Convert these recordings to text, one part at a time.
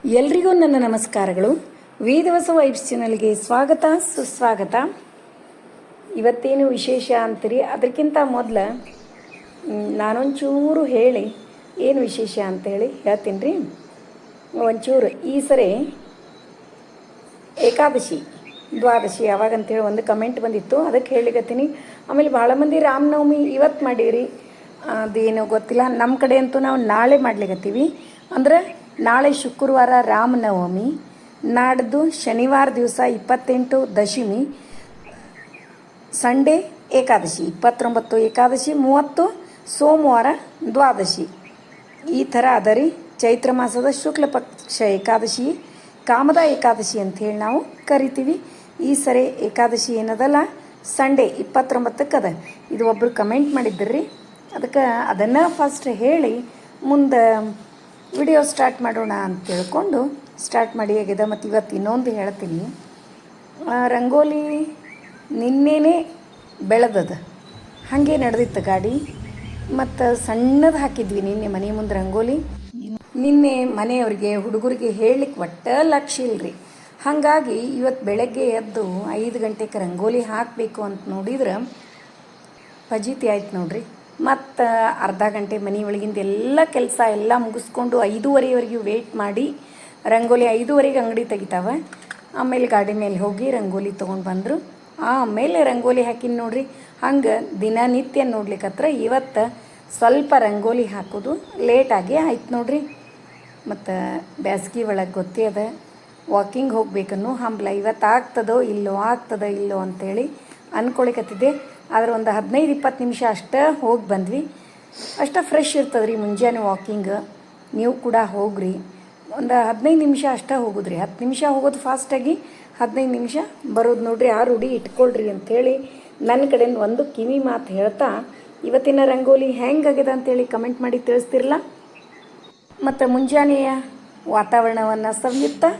ಎಲ್ರಿಗೂ ನನ್ನ ನಮಸ್ಕಾರಗಳು. ವೇದವಸ ವೈಬ್ಸ್ ಚಾನಲ್ಗೆ ಸ್ವಾಗತ ಸುಸ್ವಾಗತ. ಇವತ್ತೇನು ವಿಶೇಷ ಅಂತೀರಿ, ಅದಕ್ಕಿಂತ ಮೊದಲು ನಾನೊಂಚೂರು ಹೇಳಿ ಏನು ವಿಶೇಷ ಅಂತೇಳಿ ಹೇಳ್ತೀನಿ ರೀ. ಒಂಚೂರು ಈ ಸರಿ ಏಕಾದಶಿ ದ್ವಾದಶಿ ಯಾವಾಗಂತೇಳಿ ಒಂದು ಕಮೆಂಟ್ ಬಂದಿತ್ತು, ಅದಕ್ಕೆ ಹೇಳಿಕತ್ತೀನಿ. ಆಮೇಲೆ ಭಾಳ ಮಂದಿ ರಾಮನವಮಿ ಇವತ್ತು ಮಾಡೀರಿ, ಅದೇನೋ ಗೊತ್ತಿಲ್ಲ. ನಮ್ಮ ಕಡೆ ಅಂತೂ ನಾವು ನಾಳೆ ಮಾಡ್ಲಿಕತ್ತೀವಿ. ಅಂದ್ರೆ ನಾಳೆ ಶುಕ್ರವಾರ ರಾಮನವಮಿ, ನಾಡ್ದು ಶನಿವಾರ ದಿವಸ 28 ದಶಮಿ, ಸಂಡೇ ಏಕಾದಶಿ, 29 ಏಕಾದಶಿ, 30 ಸೋಮವಾರ ದ್ವಾದಶಿ. ಈ ಥರ ಅದ ರೀ. ಚೈತ್ರ ಮಾಸದ ಶುಕ್ಲ ಪಕ್ಷ ಏಕಾದಶಿ ಕಾಮದ ಏಕಾದಶಿ ಅಂಥೇಳಿ ನಾವು ಕರಿತೀವಿ. ಈ ಸರಿ ಏಕಾದಶಿ ಏನದಲ್ಲ ಸಂಡೇ 29ಕ್ಕೆ ಅದ. ಇದು ಒಬ್ಬರು ಕಮೆಂಟ್ ಮಾಡಿದ್ರಿ, ಅದಕ್ಕೆ ಅದನ್ನು ಫಸ್ಟ್ ಹೇಳಿ ಮುಂದೆ ವಿಡಿಯೋ ಸ್ಟಾರ್ಟ್ ಮಾಡೋಣ ಅಂತ ತಿಳ್ಕೊಂಡು ಸ್ಟಾರ್ಟ್ ಮಾಡಿ ಆಗಿದೆ. ಮತ್ತು ಇವತ್ತು ಇನ್ನೊಂದು ಹೇಳ್ತೀನಿ. ರಂಗೋಲಿ ನಿನ್ನೆನೇ ಬೆಳೆದದ, ಹಾಗೆ ನಡೆದಿತ್ತು ಗಾಡಿ. ಮತ್ತು ಸಣ್ಣದು ಹಾಕಿದ್ವಿ ನಿನ್ನೆ ಮನೆ ಮುಂದೆ ರಂಗೋಲಿ. ನಿನ್ನೆ ಮನೆಯವ್ರಿಗೆ ಹುಡುಗರಿಗೆ ಹೇಳಲಿಕ್ಕೆ ಒಟ್ಟ ಲಕ್ಷ್ಯ ಇಲ್ಲರಿ. ಹಾಗಾಗಿ ಇವತ್ತು ಬೆಳಗ್ಗೆ ಎದ್ದು 5 ಗಂಟೆಗೆ ರಂಗೋಲಿ ಹಾಕಬೇಕು ಅಂತ ನೋಡಿದ್ರೆ ಫಜೀತಿ ಆಯ್ತು ನೋಡ್ರಿ. ಮತ್ತು ಅರ್ಧ ಗಂಟೆ ಮನೆ ಒಳಗಿಂದ ಎಲ್ಲ ಕೆಲಸ ಎಲ್ಲ ಮುಗಿಸ್ಕೊಂಡು 5:30ವರೆಗೂ ವೇಟ್ ಮಾಡಿ ರಂಗೋಲಿ 5:30ಗೆ ಅಂಗಡಿ ತೆಗಿತಾವೆ. ಆಮೇಲೆ ಗಾಡಿ ಮೇಲೆ ಹೋಗಿ ರಂಗೋಲಿ ತೊಗೊಂಡು ಬಂದರು. ಆಮೇಲೆ ರಂಗೋಲಿ ಹಾಕಿನ ನೋಡ್ರಿ. ಹಂಗೆ ದಿನನಿತ್ಯ ನೋಡ್ಲಿಕ್ಕತ್ರ ಇವತ್ತು ಸ್ವಲ್ಪ ರಂಗೋಲಿ ಹಾಕೋದು ಲೇಟಾಗಿ ಆಯ್ತು ನೋಡ್ರಿ. ಮತ್ತು ಬೇಸಿಗೆ ಒಳಗೆ ಗೊತ್ತೇ ಅದ, ವಾಕಿಂಗ್ ಹೋಗ್ಬೇಕನ್ನೋ ಹಂಬಲ. ಇವತ್ತು ಆಗ್ತದೋ ಇಲ್ಲೋ ಅಂಥೇಳಿ ಅಂದ್ಕೊಳಿಕತ್ತಿದ್ದೆ. ಆದರೆ ಒಂದು 15-20 ನಿಮಿಷ ಅಷ್ಟೇ ಹೋಗಿ ಬಂದ್ವಿ. ಅಷ್ಟೇ ಫ್ರೆಶ್ ಇರ್ತದೆ ರೀ ಮುಂಜಾನೆ ವಾಕಿಂಗ್. ನೀವು ಕೂಡ ಹೋಗ್ರಿ. ಒಂದು 15 ನಿಮಿಷ ಅಷ್ಟೇ ಹೋಗೋದ್ರಿ. 10 ನಿಮಿಷ ಹೋಗೋದು ಫಾಸ್ಟಾಗಿ, 15 ನಿಮಿಷ ಬರೋದು ನೋಡ್ರಿ. ಆ ರೂಢಿ ಇಟ್ಕೊಳ್ರಿ ಅಂಥೇಳಿ ನನ್ನ ಕಡೆಯಿಂದ ಒಂದು ಕಿವಿ ಮಾತು ಹೇಳ್ತಾ, ಇವತ್ತಿನ ರಂಗೋಲಿ ಹೆಂಗಾಗಿದೆ ಅಂತೇಳಿ ಕಮೆಂಟ್ ಮಾಡಿ ತಿಳಿಸ್ತಿರಲ್ಲ. ಮತ್ತು ಮುಂಜಾನೆಯ ವಾತಾವರಣವನ್ನು ಸವಿಯುತ್ತಾ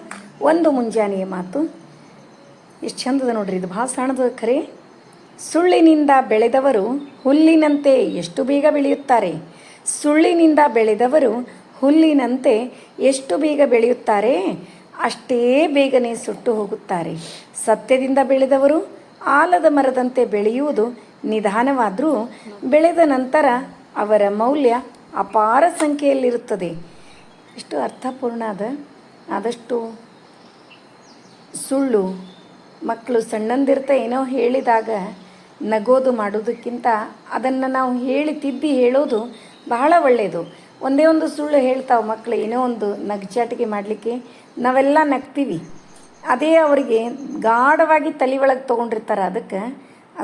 ಒಂದು ಮುಂಜಾನೆಯ ಮಾತು ಎಷ್ಟು ಚಂದದ ನೋಡ್ರಿ. ಇದು ಭಾಳ ಸಣ್ಣದ ಖರೆ. ಸುಳ್ಳಿನಿಂದ ಬೆಳೆದವರು ಹುಲ್ಲಿನಂತೆ ಎಷ್ಟು ಬೇಗ ಬೆಳೆಯುತ್ತಾರೆ. ಸುಳ್ಳಿನಿಂದ ಬೆಳೆದವರು ಹುಲ್ಲಿನಂತೆ ಎಷ್ಟು ಬೇಗ ಬೆಳೆಯುತ್ತಾರೆ, ಅಷ್ಟೇ ಬೇಗನೆ ಸುಟ್ಟು ಹೋಗುತ್ತಾರೆ. ಸತ್ಯದಿಂದ ಬೆಳೆದವರು ಆಲದ ಮರದಂತೆ ಬೆಳೆಯುವುದು ನಿಧಾನವಾದರೂ ಬೆಳೆದ ನಂತರ ಅವರ ಮೌಲ್ಯ ಅಪಾರ ಸಂಖ್ಯೆಯಲ್ಲಿರುತ್ತದೆ. ಇಷ್ಟು ಅರ್ಥಪೂರ್ಣ ಅದ. ಆದಷ್ಟು ಸುಳ್ಳು ಮಕ್ಕಳು ಸಣ್ಣಂದಿರ್ತ ಏನೋ ಹೇಳಿದಾಗ ನಗೋದು ಮಾಡೋದಕ್ಕಿಂತ ಅದನ್ನು ನಾವು ತಿದ್ದಿ ಹೇಳೋದು ಬಹಳ ಒಳ್ಳೆಯದು. ಒಂದೇ ಒಂದು ಸುಳ್ಳು ಹೇಳ್ತಾವೆ ಮಕ್ಕಳು, ಏನೋ ಒಂದು ನಗ್ಚಾಟಿಕೆ ಮಾಡಲಿಕ್ಕೆ ನಾವೆಲ್ಲ ನಗ್ತೀವಿ. ಅದೇ ಅವರಿಗೆ ಗಾಢವಾಗಿ ತಲೆ ಒಳಗೆ ತೊಗೊಂಡಿರ್ತಾರೆ. ಅದಕ್ಕೆ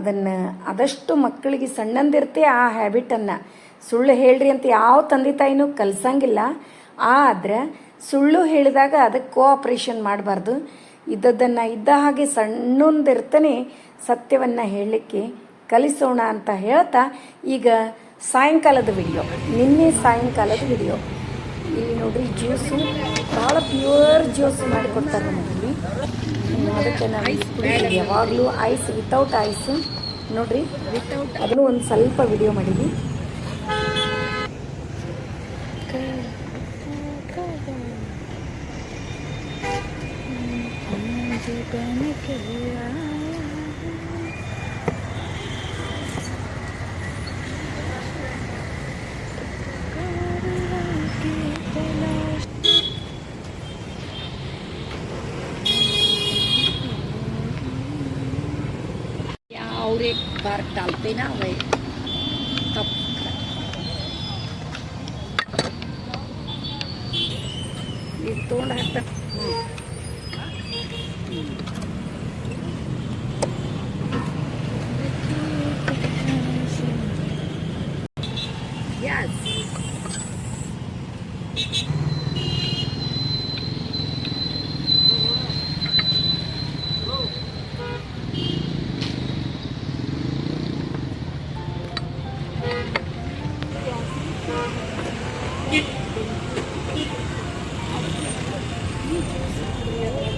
ಅದನ್ನು ಆದಷ್ಟು ಮಕ್ಕಳಿಗೆ ಸಣ್ಣಂದಿರ್ತೆ ಆ ಹ್ಯಾಬಿಟನ್ನು ಸುಳ್ಳು ಹೇಳ್ರಿ ಅಂತ ಯಾವ ತಂದೆ ತಾಯಿನೂ ಕಲಿಸಂಗಿಲ್ಲ. ಆದರೆ ಸುಳ್ಳು ಹೇಳಿದಾಗ ಅದಕ್ಕೆ ಕೋಆಪ್ರೇಷನ್ ಮಾಡಬಾರ್ದು. ಇದ್ದದ್ದನ್ನು ಇದ್ದ ಹಾಗೆ ಸಣ್ಣಂದಿರ್ತಾನೆ ಸತ್ಯವನ್ನು ಹೇಳಲಿಕ್ಕೆ ಕಲಿಸೋಣ ಅಂತ ಹೇಳ್ತಾ, ಈಗ ಸಾಯಂಕಾಲದ ವಿಡಿಯೋ, ನಿನ್ನೆ ಸಾಯಂಕಾಲದ ವಿಡಿಯೋ. ಇಲ್ಲಿ ನೋಡ್ರಿ ಜ್ಯೂಸು ಭಾಳ ಪ್ಯೂರ್ ಜ್ಯೂಸ್ ಮಾಡಿಕೊಡ್ತಾರೆ ನಮ್ಮಲ್ಲಿ. ಅದಕ್ಕೆ ನಾವು ಯಾವಾಗಲೂ ಐಸ್, ವಿತೌಟ್ ಐಸು ನೋಡ್ರಿ, ಅದನ್ನು ಒಂದು ಸ್ವಲ್ಪ ವಿಡಿಯೋ ಮಾಡೀವಿ. और एक बार डालते ना वही तब ये तोड़ है. Yes.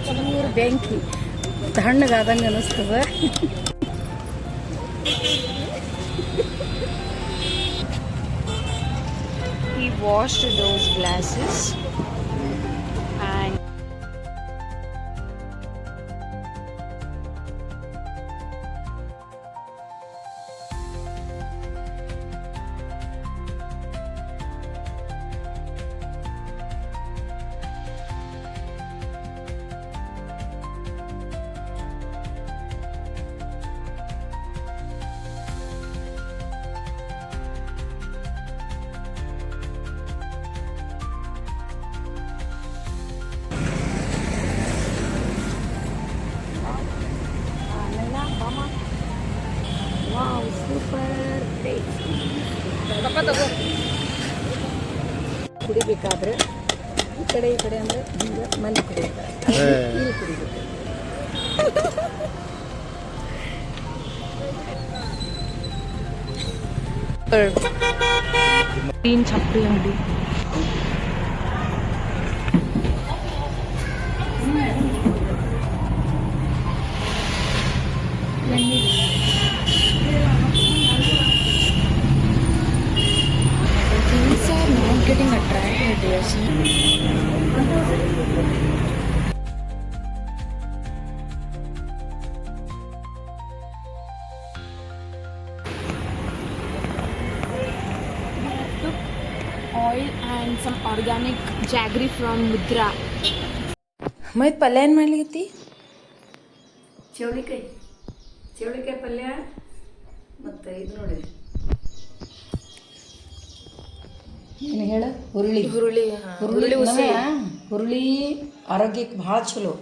ಚೂರು ಬೆಂಕಿ ತಣ್ಣಗಾದಂಗೆ ಅನ್ನಿಸ್ತದೆ. He washed those glasses and ಕುಡಿಬೇಕಾದ್ರೆ ಈ ಕಡೆ ಅಂದರೆ ಹಿಂಗೆ ಮನೆ ಕುಡಿತಾರೆ ಇಲ್ಲಿ ಕುಡಿಬೇಕು. ಗ್ರೀನ್ ಚಪ್ಪಲಿ ಅಂಗಡಿ. Things are not getting attracted, dear. Oil and some organic jaggery from Mudra. ಮತ್ತೆ ಪಲ್ಯ ಏನು ಮಾಡ್ಲಿಕತ್ತಿ? ಚೌಳಿಕಾಯಿ ಪಲ್ಯ ಮತ್ತು ಇದು ನೋಡಿ ಏನು ಹೇಳ ಹುರುಳಿ ಹುರುಳಿ ಆರೋಗ್ಯಕ್ಕೆ ಭಾಳ ಚಲೋ.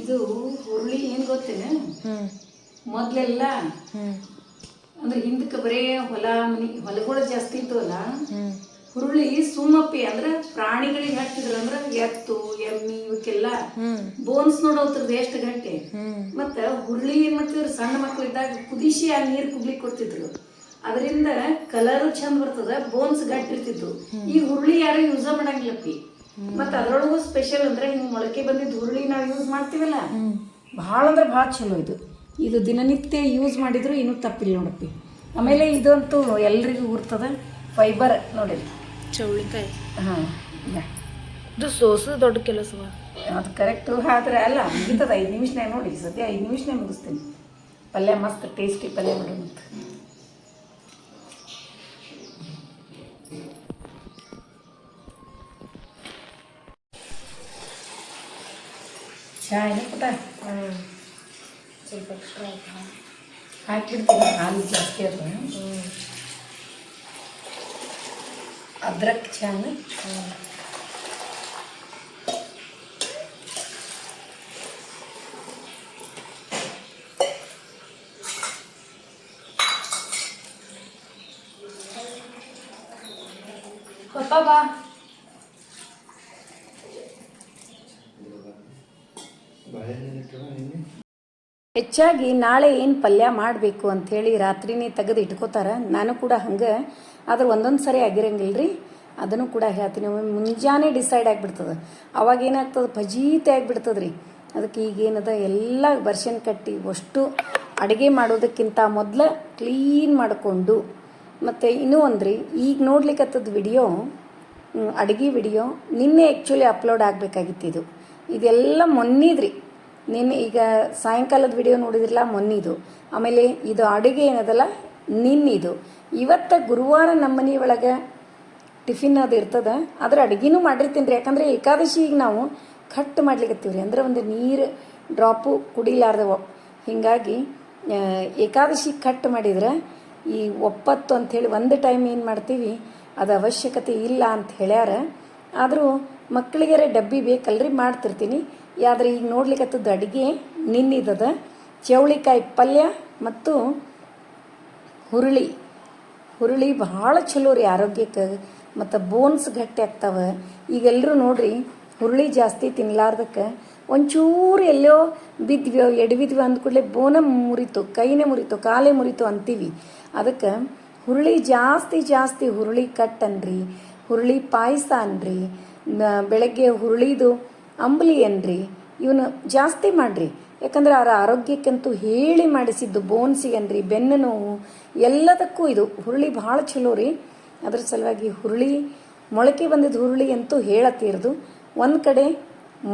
ಇದು ಹುರುಳಿ ಏನು ಗೊತ್ತೇನೆ, ಮೊದಲೆಲ್ಲ ಅಂದ್ರೆ ಹಿಂದಕ್ಕೆ ಬರೇ ಹೊಲಗಳು ಜಾಸ್ತಿ ಇದ್ದವಲ್ಲ, ಹುರುಳಿ ಸುಮ್ಮಪ್ಪಿ ಅಂದ್ರೆ ಪ್ರಾಣಿಗಳಿಗೆ ಹಾಕ್ತಿದ್ರು. ಅಂದ್ರೆ ಎತ್ತು ಎಮ್ಮಿ ಇವಕ್ಕೆಲ್ಲ ಬೋನ್ಸ್ ನೋಡೋದ್ರದ್ದು ಎಷ್ಟು ಗಂಟೆ. ಮತ್ತ ಹುರುಳಿ ಏನ್ ಮಾಡ್ತಿದ್ರು, ಸಣ್ಣ ಮಕ್ಳು ಇದ್ದಾಗ ಕುದಿಸಿ ಆ ನೀರು ಕುಗ್ಲಿಕ್ಕೆ ಕೊಡ್ತಿದ್ರು. ಅದರಿಂದ ಕಲರು ಚಂದ ಬರ್ತದ, ಬೋನ್ಸ್ ಗಟ್ಟಿರ್ತಿದ್ವು. ಈ ಹುರುಳಿ ಯಾರು ಯೂಸ ಮಾಡಂಗಿಲ್ಲಪ್ಪಿ. ಮತ್ತ ಅದ್ರೊಳಗೂ ಸ್ಪೆಷಲ್ ಅಂದ್ರೆ ಹಿಂಗ್ ಮೊಳಕೆ ಬಂದಿದ್ದು ಹುರುಳಿ ನಾವು ಯೂಸ್ ಮಾಡ್ತೀವಲ್ಲ, ಭಾಳ ಅಂದ್ರೆ ಭಾಳ ಚಲೋ. ಇದು ದಿನನಿತ್ಯ ಯೂಸ್ ಮಾಡಿದ್ರು ಇನ್ನೂ ತಪ್ಪಿಲ್ಲ ನೋಡಪ್ಪಿ. ಆಮೇಲೆ ಇದಂತೂ ಎಲ್ರಿಗೂ ಗುರ್ತದ, ಫೈಬರ್ ನೋಡಿ ಚೌಳಿಕಾಯಿ. ಹಾಂ, ಇದು ಸೋಸು ದೊಡ್ಡ ಕೆಲಸವ. ಅದು ಕರೆಕ್ಟು. ಆದ್ರೆ ಅಲ್ಲ ಮುಗಿತದ 5 ನಿಮಿಷನಾಗ. ನೋಡಿ ಸದ್ಯ 5 ನಿಮಿಷನಾಗ ಮುಗಿಸ್ತೀನಿ. ಪಲ್ಯ ಮಸ್ತ್ ಟೇಸ್ಟಿ ಪಲ್ಯ ಮಾಡೋಣ ಅಂತ. ಚಾ ಏನು ಪುಟ? ಸ್ವಲ್ಪ ಎಕ್ಸ್ಟ್ರಾ ಹಾಕಿಬಿಡ್ತೀನಿ, ಹಾಲು ಜಾಸ್ತಿ ಅದ. ಅದ್ರಕ್ ಚಾನ ಪಪ್ಪ ಬಾ. ಹೆಚ್ಚಾಗಿ ನಾಳೆ ಏನು ಪಲ್ಯ ಮಾಡಬೇಕು ಅಂಥೇಳಿ ರಾತ್ರಿನೇ ತೆಗೆದು ಇಟ್ಕೋತಾರೆ. ನಾನು ಕೂಡ ಹಂಗೆ. ಆದ್ರೆ ಒಂದೊಂದು ಸರಿ ಆಗಿರಂಗಿಲ್ಲ ರೀ. ಅದನ್ನು ಕೂಡ ಹೇಳ್ತೀನಿ. ಮುಂಜಾನೆ ಡಿಸೈಡ್ ಆಗಿಬಿಡ್ತದೆ. ಅವಾಗ ಏನಾಗ್ತದೆ, ಫಜೀತೆ ಆಗಿಬಿಡ್ತದೆ ರೀ. ಅದಕ್ಕೆ ಈಗೇನದ ಎಲ್ಲ ವರ್ಷನ್ ಕಟ್ಟಿ ಅಷ್ಟು ಅಡುಗೆ ಮಾಡೋದಕ್ಕಿಂತ ಮೊದಲು ಕ್ಲೀನ್ ಮಾಡಿಕೊಂಡು, ಮತ್ತು ಇನ್ನೂ ಒಂದ್ರಿ, ಈಗ ನೋಡ್ಲಿಕ್ಕತ್ತದ ವಿಡಿಯೋ, ಅಡುಗೆ ವಿಡಿಯೋ ನಿನ್ನೆ ಆ್ಯಕ್ಚುಲಿ ಅಪ್ಲೋಡ್ ಆಗಬೇಕಾಗಿತ್ತು. ಇದೆಲ್ಲ ಮೊನ್ನಿದ್ರಿ. ನಿನ್ನೆ ಈಗ ಸಾಯಂಕಾಲದ ವಿಡಿಯೋ ನೋಡಿದ್ರಲ್ಲ, ಮೊನ್ನಿದು. ಆಮೇಲೆ ಇದು ಅಡುಗೆ ಏನದಲ್ಲ ನಿನ್ನಿದು. ಇವತ್ತು ಗುರುವಾರ ನಮ್ಮ ಮನೆ ಒಳಗೆ ಟಿಫಿನ್ ಅದು ಇರ್ತದೆ. ಅದ್ರ ಅಡುಗೆನೂ ಮಾಡಿರ್ತೀನಿ ರೀ. ಯಾಕಂದರೆ ಏಕಾದಶಿಗೆ ನಾವು ಕಟ್ ಮಾಡ್ಲಿಕ್ಕತ್ತೀವಿ ರೀ. ಅಂದ್ರೆ ಒಂದು ನೀರು ಡ್ರಾಪು ಕುಡಿಲಾರ್ದವ. ಹೀಗಾಗಿ ಏಕಾದಶಿ ಕಟ್ ಮಾಡಿದ್ರೆ ಈ ಒಪ್ಪತ್ತು ಅಂಥೇಳಿ ಒಂದು ಟೈಮ್ ಏನು ಮಾಡ್ತೀವಿ, ಅದು ಅವಶ್ಯಕತೆ ಇಲ್ಲ ಅಂತ ಹೇಳ್ಯಾರ. ಆದರೂ ಮಕ್ಕಳಿಗೆ ಡಬ್ಬಿ ಬೇಕಲ್ರಿ, ಮಾಡ್ತಿರ್ತೀನಿ. ಆದರೆ ಈಗ ನೋಡ್ಲಿಕ್ಕತ್ತದ್ದು ಅಡುಗೆ ನಿನ್ನಿದದ. ಚೌಳಿಕಾಯಿ ಪಲ್ಯ ಮತ್ತು ಹುರುಳಿ ಭಾಳ ಚಲೋ ರೀ ಆರೋಗ್ಯಕ್ಕೆ. ಮತ್ತು ಬೋನ್ಸ್ ಗಟ್ಟಿ ಆಗ್ತಾವೆ. ಈಗೆಲ್ಲರೂ ನೋಡ್ರಿ ಹುರುಳಿ ಜಾಸ್ತಿ ತಿನ್ಲಾರ್ದಕ್ಕೆ ಒಂಚೂರು ಎಲ್ಲೋ ಬಿದ್ವಿ ಎಡವಿದ್ವಿ ಅಂದ ಕೂಡಲೇ ಬೋನ ಮುರಿತು, ಕೈನೇ ಮುರಿತು, ಕಾಲೇ ಮುರಿತು ಅಂತೀವಿ. ಅದಕ್ಕೆ ಹುರುಳಿ ಜಾಸ್ತಿ ಹುರುಳಿ ಕಟ್ ಅನ್ರಿ, ಹುರುಳಿ ಪಾಯಸ ಅನ್ರಿ, ಬೆಳಗ್ಗೆ ಹುರುಳಿದು ಅಂಬಲಿ ಅನ್ರಿ, ಇವನು ಜಾಸ್ತಿ ಮಾಡಿರಿ. ಯಾಕಂದ್ರೆ ಅವರ ಆರೋಗ್ಯಕ್ಕಂತೂ ಹೇಳಿ ಮಾಡಿಸಿದ್ದು. ಬೋನ್ಸಿಗೆ ಅನ್ರಿ, ಬೆನ್ನು ನೋವು ಎಲ್ಲದಕ್ಕೂ ಇದು ಹುರುಳಿ ಭಾಳ ಚಲೋ ರೀ. ಅದ್ರ ಸಲುವಾಗಿ ಹುರುಳಿ, ಮೊಳಕೆ ಬಂದಿದ್ದು ಹುರುಳಿ ಅಂತೂ ಹೇಳತ್ತೀರದು. ಒಂದು ಕಡೆ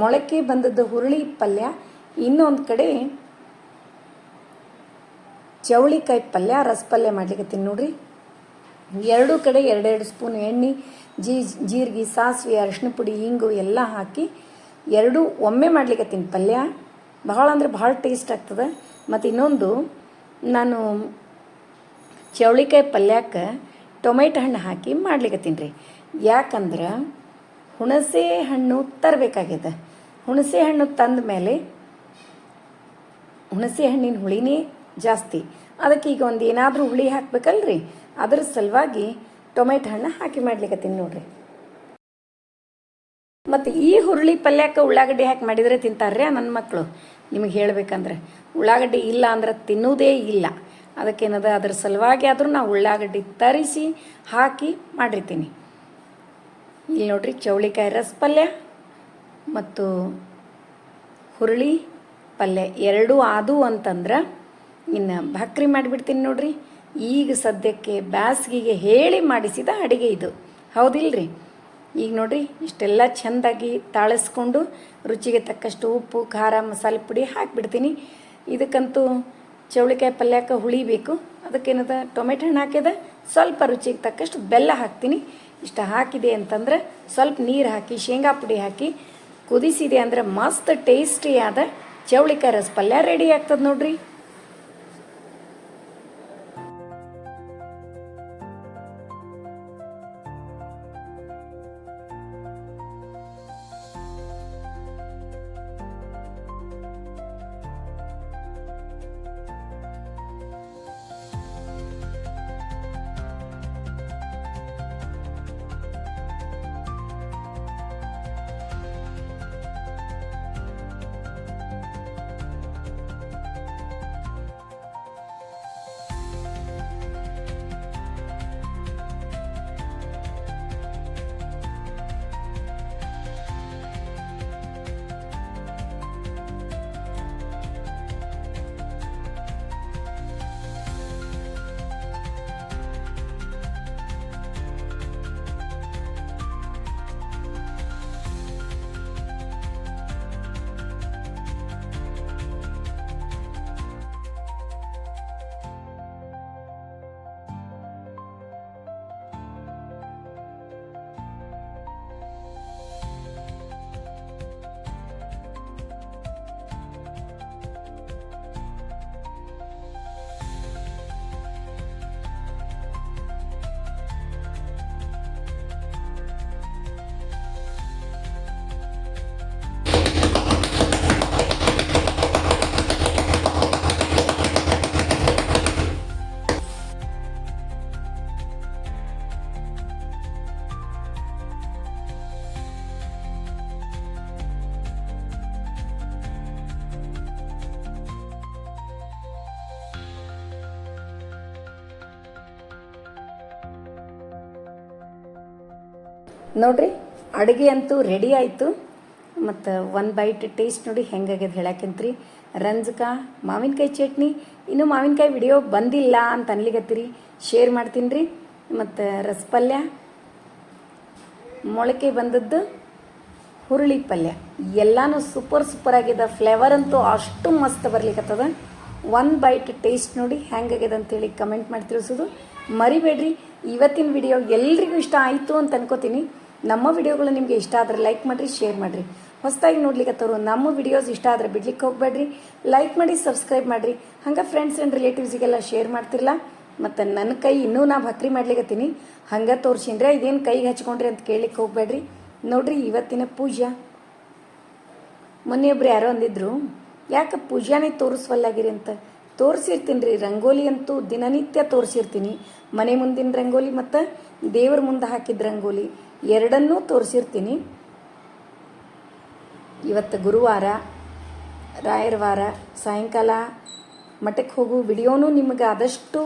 ಮೊಳಕೆ ಬಂದದ್ದು ಹುರುಳಿ ಪಲ್ಯ, ಇನ್ನೊಂದು ಕಡೆ ಚೌಳಿಕಾಯಿ ಪಲ್ಯ, ರಸಪಲ್ಯ ಮಾಡ್ಲಿಕ್ಕತ್ತೀನಿ ನೋಡ್ರಿ. ಎರಡೂ ಕಡೆ 2 ಸ್ಪೂನ್ ಎಣ್ಣೆ, ಜೀರಿಗೆ, ಸಾಸಿವೆ, ಅರಿಶಿನ ಪುಡಿ, ಹಿಂಗು ಎಲ್ಲ ಹಾಕಿ ಎರಡೂ ಒಮ್ಮೆ ಮಾಡ್ಲಿಕ್ಕತ್ತೀನಿ ಪಲ್ಯ. ಭಾಳ ಅಂದ್ರೆ ಭಾಳ ಟೇಸ್ಟ್ ಆಗ್ತದೆ. ಮತ್ತು ಇನ್ನೊಂದು, ನಾನು ಚೌಳಿಕಾಯಿ ಪಲ್ಯಕ್ಕೆ ಟೊಮೆಟೊ ಹಣ್ಣು ಹಾಕಿ ಮಾಡ್ಲಿಕ್ಕತ್ತೀನಿ ರೀ. ಯಾಕಂದ್ರೆ ಹುಣಸೆ ಹಣ್ಣು ತರಬೇಕಾಗಿದೆ. ಹುಣಸೆ ಹಣ್ಣು ತಂದ ಮೇಲೆ ಹುಣಸೆ ಹಣ್ಣಿನ ಹುಳಿನೇ ಜಾಸ್ತಿ. ಅದಕ್ಕೆ ಈಗ ಒಂದು ಏನಾದರೂ ಹುಳಿ ಹಾಕಬೇಕಲ್ರಿ, ಅದ್ರ ಸಲುವಾಗಿ ಟೊಮೆಟೊ ಹಣ್ಣು ಹಾಕಿ ಮಾಡ್ಲಿಕ್ಕತ್ತೀನಿ ನೋಡ್ರಿ. ಮತ್ತು ಈ ಹುರುಳಿ ಪಲ್ಯಕ್ಕೆ ಉಳ್ಳಾಗಡ್ಡಿ ಹಾಕಿ ಮಾಡಿದರೆ ತಿಂತಾರ್ರಿ ನನ್ನ ಮಕ್ಕಳು. ನಿಮಗೆ ಹೇಳಬೇಕಂದ್ರೆ ಉಳ್ಳಾಗಡ್ಡಿ ಇಲ್ಲ ಅಂದ್ರೆ ತಿನ್ನೋದೇ ಇಲ್ಲ. ಅದಕ್ಕೇನದ ಅದ್ರ ಸಲುವಾಗಿ ಆದರೂ ನಾವು ಉಳ್ಳಾಗಡ್ಡಿ ತರಿಸಿ ಹಾಕಿ ಮಾಡಿರ್ತೀನಿ. ಇಲ್ಲಿ ನೋಡ್ರಿ ಚೌಳಿಕಾಯಿ ರಸ ಪಲ್ಯ ಮತ್ತು ಹುರುಳಿ ಪಲ್ಯ ಎರಡೂ ಆದವು ಅಂತಂದ್ರೆ ಇನ್ನು ಭಾಕ್ರಿ ಮಾಡಿಬಿಡ್ತೀನಿ ನೋಡ್ರಿ. ಈಗ ಸದ್ಯಕ್ಕೆ ಬ್ಯಾಸ್ಗಿಗೆ ಹೇಳಿ ಮಾಡಿಸಿದ ಅಡುಗೆ ಇದು, ಹೌದಿಲ್ರಿ? ಈಗ ನೋಡ್ರಿ ಇಷ್ಟೆಲ್ಲ ಚೆಂದಾಗಿ ತಾಳಿಸ್ಕೊಂಡು ರುಚಿಗೆ ತಕ್ಕಷ್ಟು ಉಪ್ಪು ಖಾರ ಮಸಾಲೆ ಪುಡಿ ಹಾಕಿಬಿಡ್ತೀನಿ. ಇದಕ್ಕಂತೂ ಚೌಳಿಕಾಯಿ ಪಲ್ಯಕ್ಕೆ ಹುಳಿ ಬೇಕು. ಅದಕ್ಕೇನದ ಟೊಮೆಟೊ ಹಣ್ಣು ಹಾಕಿದ ಸ್ವಲ್ಪ ರುಚಿಗೆ ತಕ್ಕಷ್ಟು ಬೆಲ್ಲ ಹಾಕ್ತೀನಿ. ಇಷ್ಟ ಹಾಕಿದೆ ಅಂತಂದ್ರೆ ಸ್ವಲ್ಪ ನೀರು ಹಾಕಿ ಶೇಂಗಾ ಪುಡಿ ಹಾಕಿ ಕುದಿಸಿದೆ ಅಂದ್ರೆ ಮಸ್ತ್ ಟೇಸ್ಟಿಯಾದ ಚೌಳಿಕಾಯಿ ರಸ ಪಲ್ಯ ರೆಡಿ ಆಗ್ತದೆ ನೋಡ್ರಿ. ನೋಡ್ರಿ ಅಡುಗೆ ಅಂತೂ ರೆಡಿ ಆಯಿತು. ಮತ್ತು ಒಂದು ಬೈಟ್ ಟೇಸ್ಟ್ ನೋಡಿ ಹೆಂಗಾಗ್ಯದ ಹೇಳಕ್ಕಂತ್ರಿ. ರಂಜಕ ಮಾವಿನಕಾಯಿ ಚಟ್ನಿ, ಇನ್ನೂ ಮಾವಿನಕಾಯಿ ವಿಡಿಯೋ ಬಂದಿಲ್ಲ ಅಂತ ಅನ್ಲಿಗತ್ತೀರಿ, ಶೇರ್ ಮಾಡ್ತೀನಿ ರೀ. ಮತ್ತು ರಸಪಲ್ಯ, ಮೊಳಕೆ ಬಂದದ್ದು ಹುರುಳಿ ಪಲ್ಯ ಎಲ್ಲನೂ ಸೂಪರ್ ಆಗಿದೆ. ಫ್ಲೇವರ್ ಅಂತೂ ಅಷ್ಟು ಮಸ್ತ್ ಬರ್ಲಿಕ್ಕತ್ತದ. ಒಂದು ಬೈಟ್ ಟೇಸ್ಟ್ ನೋಡಿ ಹೆಂಗಾಗ್ಯದ ಅಂತೇಳಿ ಕಮೆಂಟ್ ಮಾಡಿ ತಿಳಿಸೋದು ಮರಿಬೇಡ್ರಿ. ಇವತ್ತಿನ ವಿಡಿಯೋ ಎಲ್ರಿಗೂ ಇಷ್ಟ ಆಯಿತು ಅಂತ ಅನ್ಕೋತೀನಿ. ನಮ್ಮ ವಿಡಿಯೋಗಳು ನಿಮಗೆ ಇಷ್ಟ ಆದರೆ ಲೈಕ್ ಮಾಡಿರಿ, ಶೇರ್ ಮಾಡಿರಿ. ಹೊಸದಾಗಿ ನೋಡ್ಲಿಕ್ಕತ್ತವರು ನಮ್ಮ ವಿಡಿಯೋಸ್ ಇಷ್ಟ ಆದರೆ ಬಿಡ್ಲಿಕ್ಕೆ ಹೋಗಬೇಡ್ರಿ, ಲೈಕ್ ಮಾಡಿ ಸಬ್ಸ್ಕ್ರೈಬ್ ಮಾಡಿರಿ. ಹಂಗೆ ಫ್ರೆಂಡ್ಸ್ ಆ್ಯಂಡ್ ರಿಲೇಟಿವ್ಸಿಗೆಲ್ಲ ಶೇರ್ ಮಾಡ್ತಿರಲ್ಲ. ಮತ್ತು ನನ್ನ ಕೈ ಇನ್ನೂ ನಾ ಭಕ್ರಿ ಮಾಡ್ಲಿಕ್ಕತ್ತೀನಿ, ಹಂಗೆ ತೋರಿಸಿನ್ರೆ ಇದೇನು ಕೈಗೆ ಹಚ್ಕೊಂಡ್ರಿ ಅಂತ ಕೇಳಲಿಕ್ಕೆ ಹೋಗಬೇಡ್ರಿ. ನೋಡ್ರಿ ಇವತ್ತಿನ ಪೂಜಾ. ಮೊನ್ನೆಯೊಬ್ರು ಯಾರೋ ಅಂದಿದ್ರು ಯಾಕೆ ಪೂಜಾನೇ ತೋರಿಸ್ವಲ್ಲಾಗಿರಿ ಅಂತ. ತೋರಿಸಿರ್ತೀನಿ ರೀ, ರಂಗೋಲಿ ಅಂತೂ ದಿನನಿತ್ಯ ತೋರಿಸಿರ್ತೀನಿ. ಮನೆ ಮುಂದಿನ ರಂಗೋಲಿ ಮತ್ತು ದೇವ್ರ ಮುಂದೆ ಹಾಕಿದ ರಂಗೋಲಿ ಎರಡನ್ನೂ ತೋರಿಸಿರ್ತೀನಿ. ಇವತ್ತು ಗುರುವಾರ, ರಾಯರ ವಾರ, ಸಾಯಂಕಾಲ ಮಠಕ್ಕೆ ಹೋಗು ವಿಡಿಯೋನೂ ನಿಮಗೆ ಆದಷ್ಟು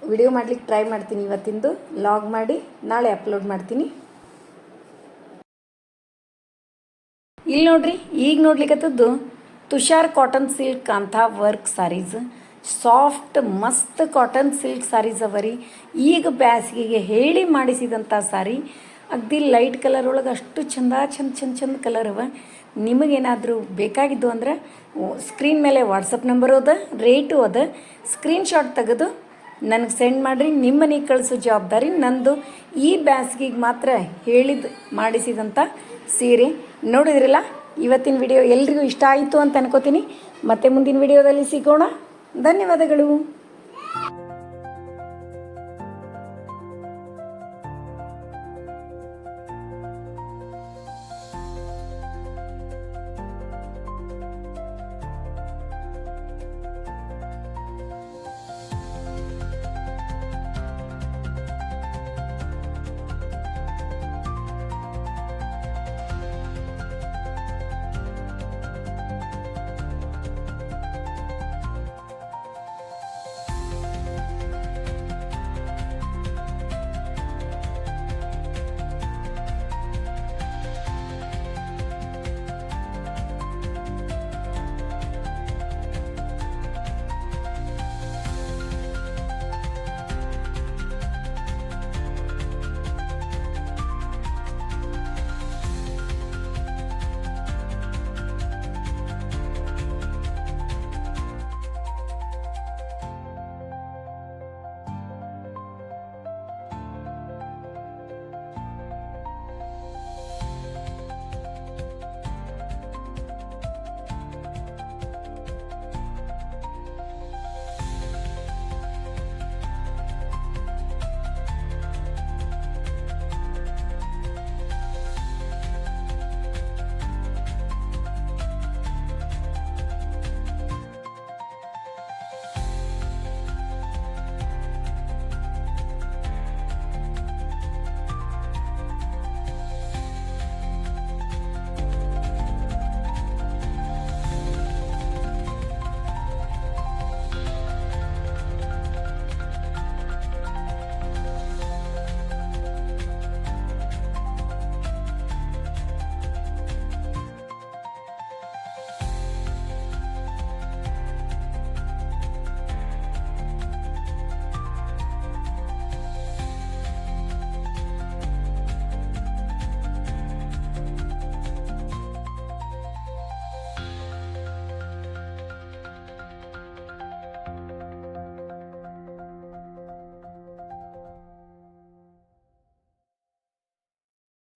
ವಿಡಿಯೋ ಮಾಡ್ಲಿಕ್ಕೆ ಟ್ರೈ ಮಾಡ್ತೀನಿ. ಇವತ್ತಿಂದು ಲಾಗ್ ಮಾಡಿ ನಾಳೆ ಅಪ್ಲೋಡ್ ಮಾಡ್ತೀನಿ. ಇಲ್ಲಿ ನೋಡ್ರಿ ಈಗ ನೋಡ್ಲಿಕ್ಕತ್ತದ್ದು Tussar cotton silk kantha work saris. Soft ಮಸ್ತ್ ಕಾಟನ್ ಸಿಲ್ಕ್ ಸಾರೀಸ್ ಅವ ರೀ. ಈಗ ಬ್ಯಾಸಿಗೆಗೆ ಹೇಳಿ ಮಾಡಿಸಿದಂಥ ಸಾರಿ ಅಗ್ದಿ ಲೈಟ್ ಕಲರ್ ಒಳಗೆ ಅಷ್ಟು ಚಂದ ಕಲರ್ ಅವ. ನಿಮಗೇನಾದರೂ ಬೇಕಾಗಿದ್ದು ಅಂದ್ರೆ ಸ್ಕ್ರೀನ್ ಮೇಲೆ ವಾಟ್ಸಪ್ ನಂಬರು ಅದ, ರೇಟು ಅದ. ಸ್ಕ್ರೀನ್ಶಾಟ್ ತೆಗೆದು ನನಗೆ ಸೆಂಡ್ ಮಾಡಿರಿ. ನಿಮ್ಮ ಮನೆಗೆ ಕಳಿಸೋ ಜವಾಬ್ದಾರಿ ನಂದು. ಈ ಬ್ಯಾಸ್ಗಿಗೆ ಮಾತ್ರ ಮಾಡಿಸಿದಂಥ ಸೀರೆ ನೋಡಿದ್ರಲ್ಲ. ಇವತ್ತಿನ ವಿಡಿಯೋ ಎಲ್ರಿಗೂ ಇಷ್ಟ ಆಯಿತು ಅಂತ ಅನ್ಕೋತೀನಿ. ಮತ್ತೆ ಮುಂದಿನ ವಿಡಿಯೋದಲ್ಲಿ ಸಿಗೋಣ. ಧನ್ಯವಾದಗಳು.